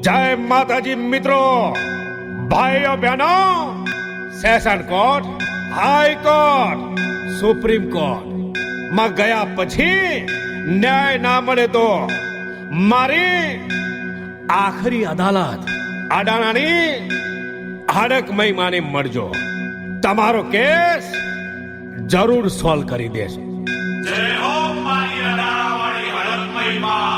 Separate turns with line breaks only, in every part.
जय माताजी मित्रों, भाइयों बहनों, session court, high court, supreme court માં ગયા પછી ન્યાય ના મળે તો મારી આખરી અદાલત અડાણાની હડકમય માને મળજો. તમારો કેસ જરૂર સોલ્વ કરી દેશે.
જય હો મારી અડાણાવાળી હડકમય માં.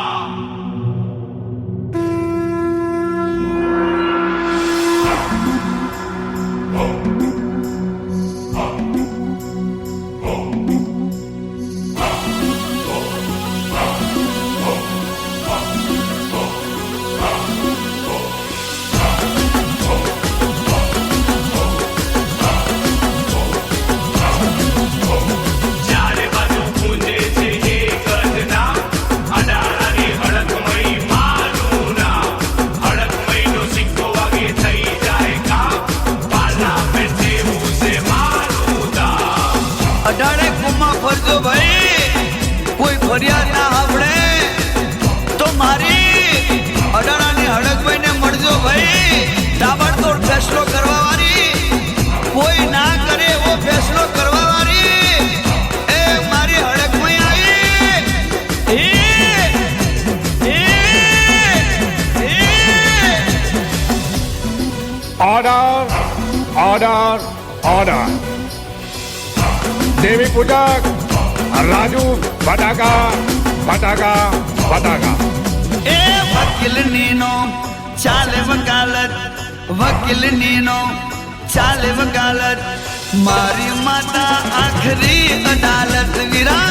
અઢારે કુમા ફરજો ભાઈ, કોઈ ફરિયાદ ના આપણે તો મારી અઢારાની હડકભાઈ ને મળજો ભાઈ. તાબડતોડ ફેસલો કરવા વાળી, કોઈ ના કરે એવો ફેસલો કરવા વાળી એ મારી હડકભાઈ આવી.
Order order order. देवी पूजक राजू फटाका फटाका फटाका.
એ વકીલ નીનો ચાલે વકાલત, વકીલ નીનો ચાલે વકાલત, મારી માતા આખરી અદાલત વીરા.